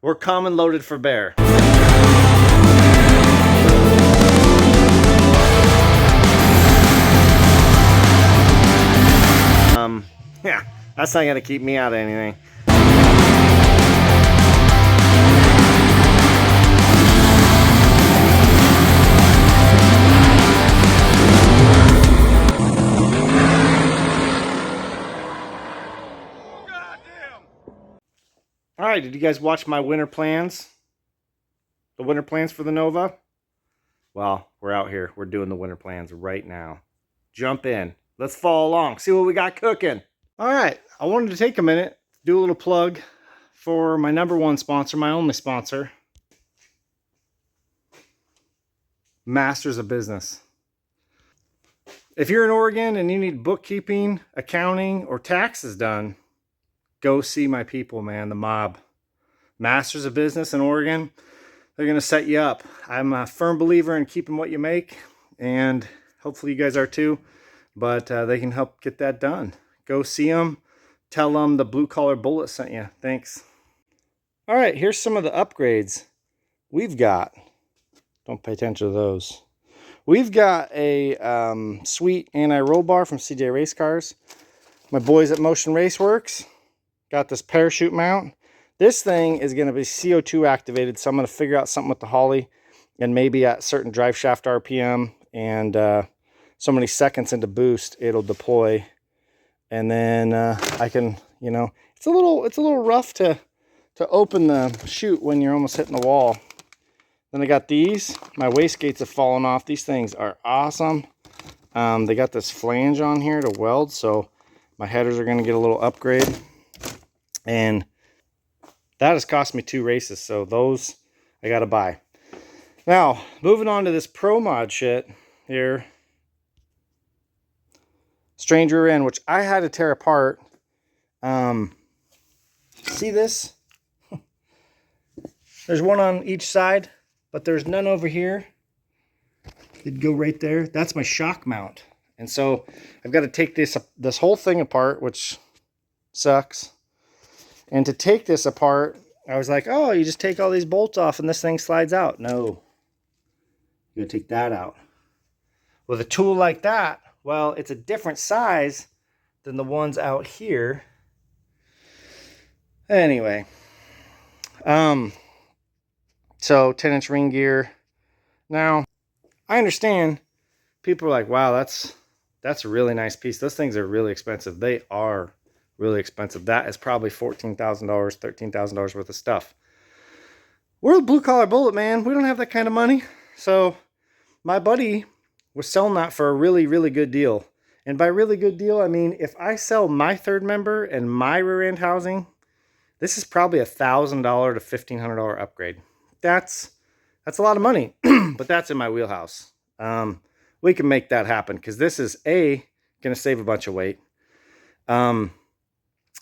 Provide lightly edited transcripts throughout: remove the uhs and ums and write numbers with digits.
We're common loaded for bear. Yeah, that's not gonna keep me out of anything. All right, did you guys watch my winter plans? The winter plans for the Nova? Well, we're out here. We're doing the winter plans right now. Jump in. Let's follow along. See what we got cooking. All right, I wanted to take a minute, do a little plug for my #1 sponsor, my only sponsor, Masters of Business. If you're in Oregon and you need bookkeeping, accounting, or taxes done, go see my people, man, the mob. Masters of Business in Oregon, they're going to set you up. I'm a firm believer in keeping what you make, and hopefully you guys are too, but they can help get that done. Go see them. Tell them the Blue Collar Bullet sent you. Thanks. All right, here's some of the upgrades we've got. Don't pay attention to those. We've got a sweet anti-roll bar from CJ Race Cars. My boys at Motion Raceworks got this parachute mount. This thing is going to be CO2 activated, so I'm going to figure out something with the Holly, and maybe at certain drive shaft RPM and so many seconds into boost, it'll deploy. And then I can, you know, it's a little rough to open the chute when you're almost hitting the wall. Then I got these. My wastegates have fallen off. These things are awesome. They got this flange on here to weld, so my headers are going to get a little upgrade. And that has cost me 2 races, so those I got to buy. Now, moving on to this Pro Mod shit here. Stranger in, which I had to tear apart. See this? There's one on each side, but there's none over here. It'd go right there. That's my shock mount. And so I've got to take this whole thing apart, which sucks. And to take this apart, I was like, oh, you just take all these bolts off and this thing slides out. No. You gotta take that out. With a tool like that, well, it's a different size than the ones out here. Anyway. So 10-inch ring gear. Now, I understand people are like, wow, that's a really nice piece. Those things are really expensive. They are really expensive. That is probably $14,000, $13,000 worth of stuff. We're a Blue Collar Bullet, man. We don't have that kind of money. So my buddy was selling that for a really, really good deal. And by really good deal, I mean, if I sell my third member and my rear end housing, this is probably $1,000 to $1,500 upgrade. That's a lot of money, but that's in my wheelhouse. We can make that happen because this is going to save a bunch of weight.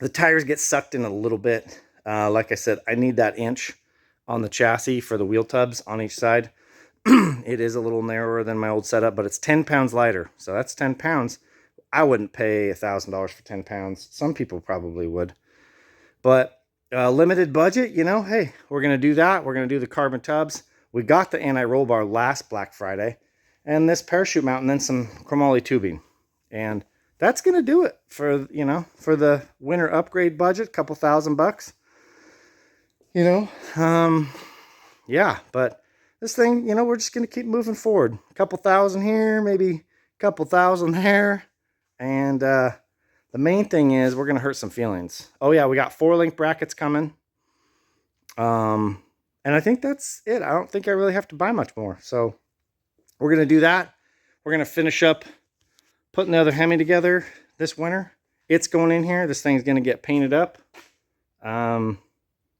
The tires get sucked in a little bit. Like I said, I need that inch on the chassis for the wheel tubs on each side. It is a little narrower than my old setup, but it's 10 pounds lighter. So that's 10 pounds. I wouldn't pay $1,000 for 10 pounds. Some people probably would. But limited budget, you know, hey, we're going to do that. We're going to do the carbon tubs. We got the anti-roll bar last Black Friday. And this parachute mount and then some chromoly tubing. And that's going to do it for, you know, for the winter upgrade budget, couple $1,000. You know, yeah, but this thing, you know, we're just going to keep moving forward. A couple thousand here, maybe a couple thousand there. And the main thing is we're going to hurt some feelings. Oh, yeah, we got 4-link brackets coming. And I think that's it. I don't think I really have to buy much more. So we're going to do that. We're going to finish up putting the other Hemi together this winter. It's going in here. This thing's going to get painted up.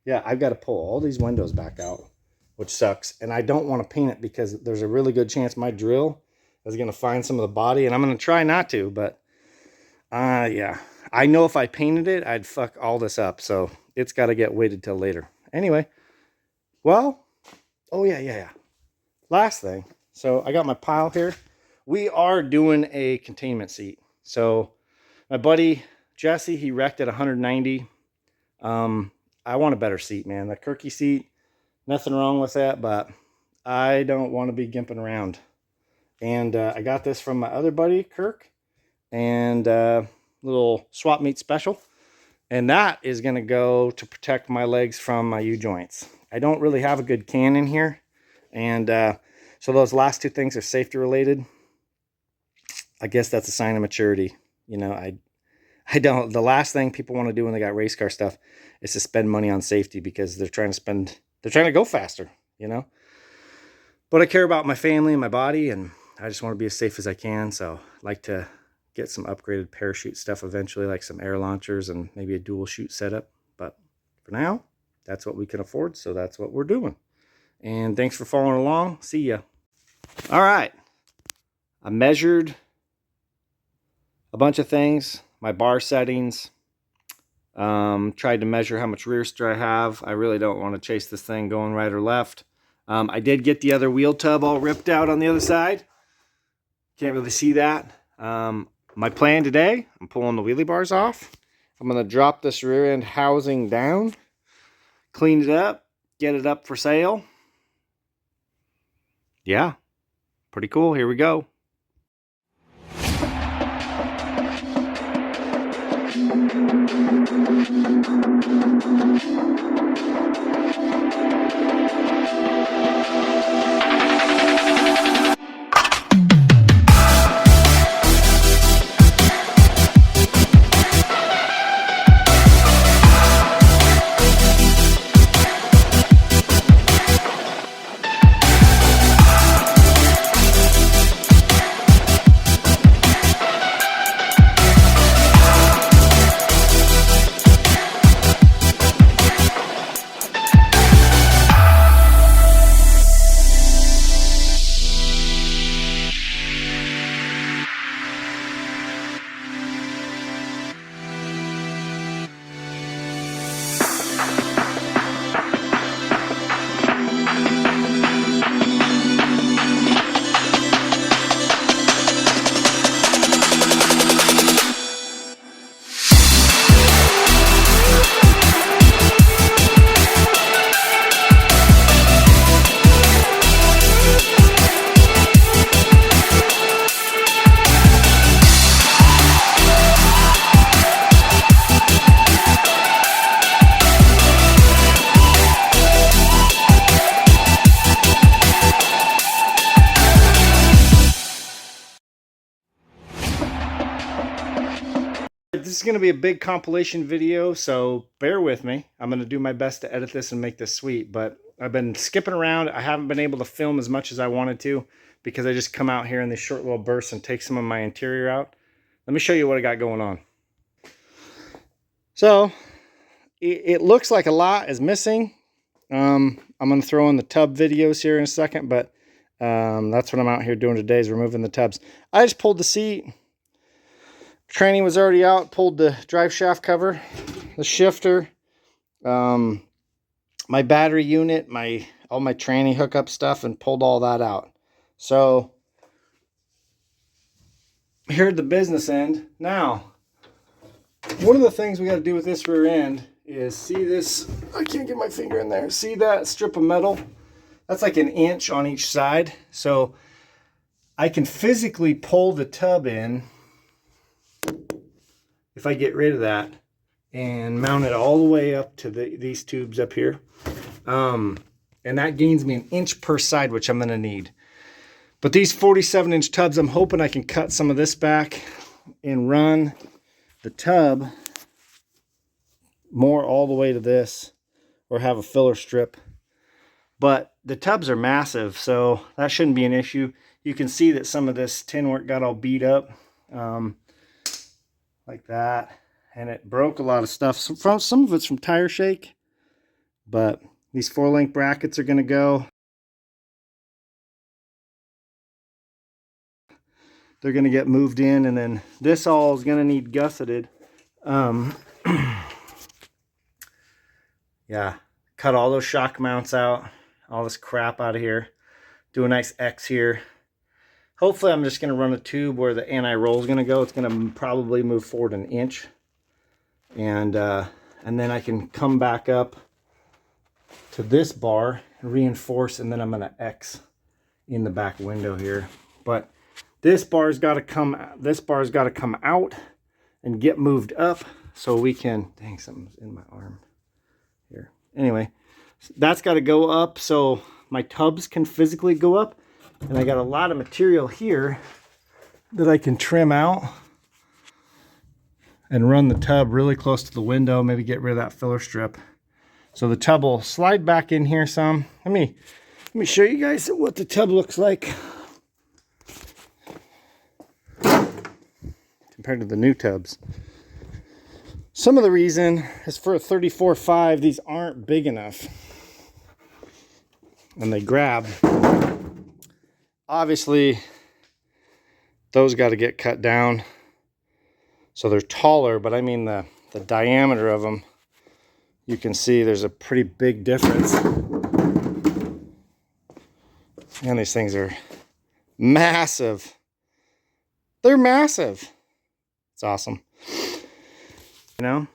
Yeah, I've got to pull all these windows back out, which sucks. And I don't want to paint it because there's a really good chance my drill is going to find some of the body. And I'm going to try not to, but yeah. I know if I painted it, I'd fuck all this up. So it's got to get waited till later. Anyway, well, oh yeah. Last thing. So I got my pile here. We are doing a containment seat. So my buddy Jesse, he wrecked at 190. I want a better seat, man. The Kirky seat, nothing wrong with that, but I don't want to be gimping around. And I got this from my other buddy, Kirk, and little swap meet special. And that is going to go to protect my legs from my U-joints. I don't really have a good can in here. And so those last two things are safety related. I guess that's a sign of maturity. You know, I don't, the last thing people want to do when they got race car stuff is to spend money on safety because they're trying to go faster, you know. But I care about my family and my body, and I just want to be as safe as I can. So I'd like to get some upgraded parachute stuff eventually, like some air launchers and maybe a dual chute setup. But for now, that's what we can afford, so that's what we're doing. And thanks for following along. See ya. All right. I measured a bunch of things, my bar settings, tried to measure how much rear steer I have. I really don't want to chase this thing going right or left. I did get the other wheel tub all ripped out on the other side. Can't really see that. My plan today, I'm pulling the wheelie bars off. I'm going to drop this rear end housing down, clean it up, get it up for sale. Yeah, pretty cool. Here we go. This is going to be a big compilation video, so bear with me. I'm going to do my best to edit this and make this sweet, but I've been skipping around. I haven't been able to film as much as I wanted to because I just come out here in these short little bursts and take some of my interior out. Let me show you what I got going on. So it looks like a lot is missing. I'm going to throw in the tub videos here in a second, but that's what I'm out here doing today is removing the tubs. I just pulled the seat. Training was already out. Pulled the drive shaft cover, the shifter, my battery unit, all my tranny hookup stuff, and pulled all that out. So here at the business end. Now, one of the things we got to do with this rear end is see this. I can't get my finger in there. See that strip of metal? That's like an inch on each side. So I can physically pull the tub in if I get rid of that and mount it all the way up to these tubes up here. And that gains me an inch per side, which I'm going to need. But these 47-inch tubs, I'm hoping I can cut some of this back and run the tub more all the way to this, or have a filler strip. But the tubs are massive, so that shouldn't be an issue. You can see that some of this tin work got all beat up. Like that, and it broke a lot of stuff. Some of it's from tire shake, but these 4-link brackets are going to go. They're going to get moved in, and then this all is going to need gusseted. Yeah, cut all those shock mounts out, all this crap out of here. Do a nice X here. Hopefully I'm just going to run a tube where the anti-roll is going to go. It's going to probably move forward an inch. And And then I can come back up to this bar, reinforce, and then I'm gonna X in the back window here. But this bar's gotta come out and get moved up so we can, dang, something's in my arm here. Anyway, that's gotta go up so my tubs can physically go up. And I got a lot of material here that I can trim out and run the tub really close to the window, maybe get rid of that filler strip. So the tub will slide back in here some. Let me show you guys what the tub looks like compared to the new tubs. Some of the reason is for a 34.5, these aren't big enough. And they grab. Obviously, those got to get cut down. So they're taller, but I mean the diameter of them, you can see there's a pretty big difference. And these things are massive. They're massive. It's awesome. You know,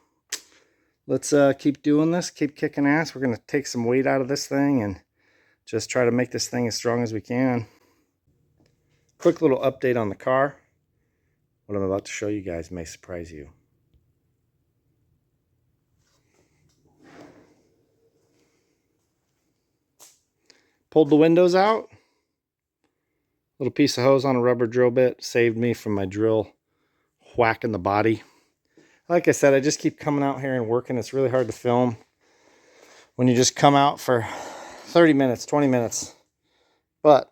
let's keep doing this, keep kicking ass. We're going to take some weight out of this thing and just try to make this thing as strong as we can. Quick little update on the car. What I'm about to show you guys may surprise you. Pulled the windows out. Little piece of hose on a rubber drill bit saved me from my drill whacking the body. Like I said, I just keep coming out here and working. It's really hard to film when you just come out for 30 minutes, 20 minutes. But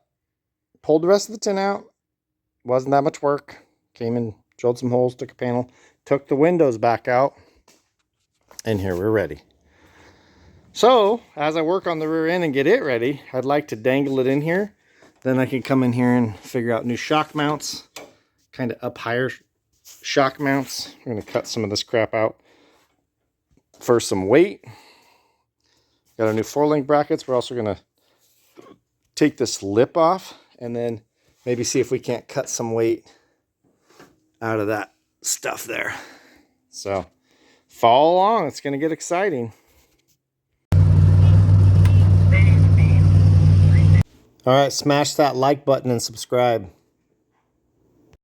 pulled the rest of the tin out. Wasn't that much work. Came and drilled some holes, took a panel, took the windows back out, and here we're ready. So, as I work on the rear end and get it ready, I'd like to dangle it in here. Then I can come in here and figure out new shock mounts, kind of up higher shock mounts. We're going to cut some of this crap out for some weight. Got our new 4-link brackets. We're also going to take this lip off and then maybe see if we can't cut some weight out of that stuff there. So follow along, it's going to get exciting. All right, smash that like button and subscribe.